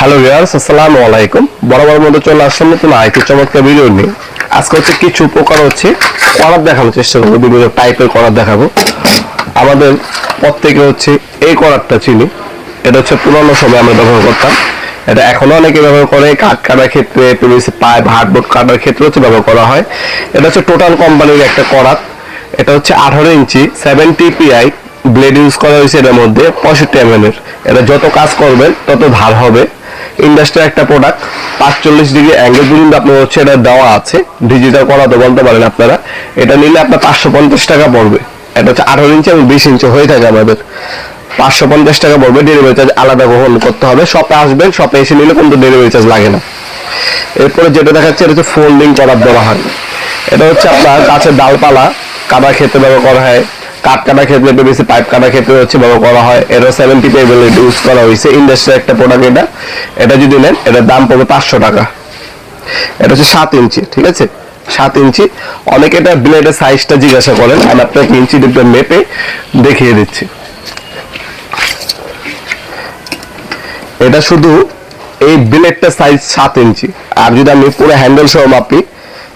Hello viewers, আসসালামু আলাইকুম। বরাবর মতো চলে আসলাম নতুন আরেকটি চমৎকার ভিডিও নিয়ে। আজকে হচ্ছে কিছু প্রকার হচ্ছে করাত দেখানোর চেষ্টা করবো, বিভিন্ন টাইপের করাত দেখাবো। আমাদের প্রত্যেকে হচ্ছে এই করাতটা চিনি। এটা হচ্ছে পুরোনো সময় আমরা ব্যবহার করতাম। এটা এখনো অনেকে ব্যবহার করে, কাঠ কাটার ক্ষেত্রে, পিভিসি পাইপ, হার্ডবোর্ড কাটার ক্ষেত্রে হচ্ছে ব্যবহার করা হয়। এটা হচ্ছে টোটাল কোম্পানির একটা করাত। এটা হচ্ছে 18 ইঞ্চি 70 PI ব্লেড ইউজ করা হয়েছে। এর মধ্যে 65 mm এর। এটা যত কাজ করবেন তত ধার হবে। ইন্ডাস্ট্রিয়াল একটা প্রোডাক্ট। 45 ডিগ্রি অ্যাঙ্গেল পর্যন্ত আপনার হচ্ছে এটা দেওয়া আছে। ডিজিটাল করা তো বলতে পারেন আপনারা। এটা নিলে আপনার 550 টাকা পড়বে। এটা হচ্ছে 18 ইঞ্চি এবং 20 ইঞ্চি হয়ে থাকে আমাদের। 550 টাকা পড়বে। ডেলিভারি চার্জ আলাদা গ্রহণ করতে হবে। শপে আসবেন, শপে এসে নিলে কিন্তু ডেলিভারি চার্জ লাগে না। এরপরে যেটা দেখাচ্ছে এটা হচ্ছে ফোল্ডিং করাত বলা হয়। এটা হচ্ছে আপনার গাছের ডালপালা কাটার ক্ষেত্রে ব্যবহার করা হয়। কাঠ কাটার ক্ষেত্রে, পিভিসি পাইপ কাটার ক্ষেত্রে হচ্ছে ব্যবহার করা হয়। এটা 70 PI ইউজ করা হয়েছে। ইন্ডাস্ট্রিয়াল একটা প্রোডাক্ট এটা। এটা যদি নেন এটার দাম পড়বে 500 টাকা। এটা হচ্ছে 7 ইঞ্চি, ঠিক আছে? 7 ইঞ্চি। অনেকে এটা ব্লেডের সাইজটা জিজ্ঞাসা করেন, আমি আপনাকে ইঞ্চি ডিপে মেপে দেখিয়ে দিচ্ছি। এটা শুধু এই ব্লেডটা সাইজ 7 ইঞ্চি। আর যদি আমি পুরো হ্যান্ডেল সহ মাপি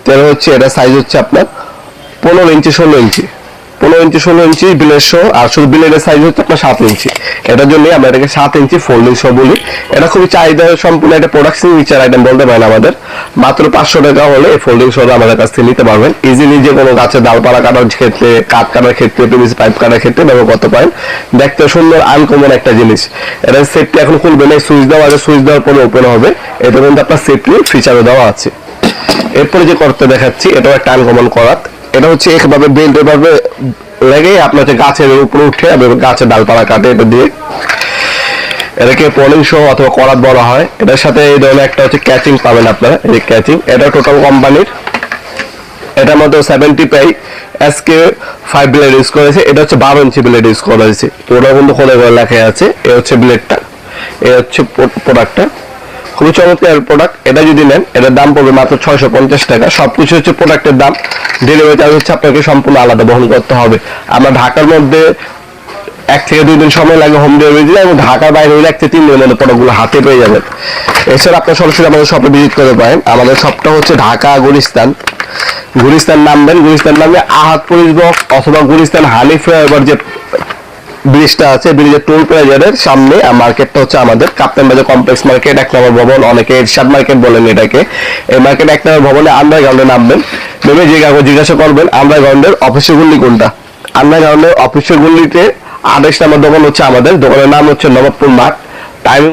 তাহলে হচ্ছে এটা সাইজ হচ্ছে আপনার 15 ইঞ্চি 16 ইঞ্চি। 15 ইঞ্চি 16 ইঞ্চি ব্লেড সহ। আর শুধু ব্লেডের সাইজ হচ্ছে আপনার 7 ইঞ্চি। এটার জন্য আমরা এটাকে 7 ইঞ্চি ফোল্ডিং সহ বলি। এটা খুবই চাহিদা সম্পূর্ণ একটা প্রোডাক্ট, সিগনেচার আইটেম বলতে পারেন আমাদের। মাত্র 500 টাকা হলে এই ফোল্ডিং সহ আমাদের কাছ থেকে নিতে পারবেন। ইজিলি যে কোনো গাছের ডালপালা কাটার ক্ষেত্রে, কাঠ কাটার ক্ষেত্রে, পিভিসি পাইপ কাটার ক্ষেত্রে ব্যবহার করতে পারেন। দেখতে সুন্দর, আনকমন একটা জিনিস। এটা সেফটি এখন খুলবে না, সুইচ দেওয়া আছে, সুইচ দেওয়ার পরে ওপেন হবে। এটা কিন্তু আপনার সেফটি ফিচারও দেওয়া আছে। এরপরে যে করতে দেখাচ্ছি এটাও একটা আনকমন করাত। এটা হচ্ছে একভাবে বেল্ট এভাবে লেগে আপনার হচ্ছে গাছের উপরে উঠে গাছের ডালপালা কাটে এটা দিয়ে। এটাকে পলিং শো অথবা করাত বলা হয়। এটার সাথে এই ধরনের একটা হচ্ছে ক্যাচিং পাবেন আপনারা, এই ক্যাচিং। এটা টোটাল কোম্পানির। এটার মধ্যে 70 PI SK5 ব্লেড ইউজ করেছে। এটা হচ্ছে 12 ইঞ্চি ব্লেড ইউজ করা হয়েছে। ওটা কিন্তু খোলে করে লেখা আছে। এ হচ্ছে ব্লেডটা, এ হচ্ছে প্রোডাক্টটা। খুবই চমৎকার প্রোডাক্ট। এটা যদি নেন এটার দাম পড়বে মাত্র 650 টাকা। সবকিছু হচ্ছে প্রোডাক্টের দাম। ডেলিভারি চার্জ হচ্ছে আপনাকে সম্পূর্ণ আলাদা বহন করতে হবে। আমরা ঢাকার মধ্যে 1 থেকে 2 দিন সময় লাগে হোম ডেলিভারি দিলে, এবং ঢাকার বাইরে হলে 1 থেকে 3 দিনের মধ্যে প্রোডাক্টগুলো হাতে পেয়ে যাবেন। এছাড়া আপনার সরাসরি আমাদের শপে ভিজিট করতে পারেন। আমাদের শপটা হচ্ছে ঢাকা গুলিস্তান। গুলিস্তান নামবেন, গুলিস্তান নামলে আহাদ পুলিশ বক্স অথবা গুলিস্তান হানি ফ্লাইওভার যে ব্রিজটা আছে, ব্রিজের টোল প্লাজারের সামনে মার্কেটটা হচ্ছে আমাদের কাপ্তান বাজার কমপ্লেক্স মার্কেট 1 নম্বর ভবন। অনেকে এরশাদ মার্কেট বলেন এটাকে। এই মার্কেট 1 নম্বর ভবনে আন্ডারগ্রাউন্ডে নামবেন। নেমে যে কাউকে জিজ্ঞাসা করবেন আন্ডারগ্রাউন্ডের অফিসের গুলি কোনটা। আন্ডারগ্রাউন্ডের অফিসের গুলিতে 28 নম্বর দোকান হচ্ছে আমাদের। দোকানের নাম হচ্ছে নবাবপুর মাঠ। টাইম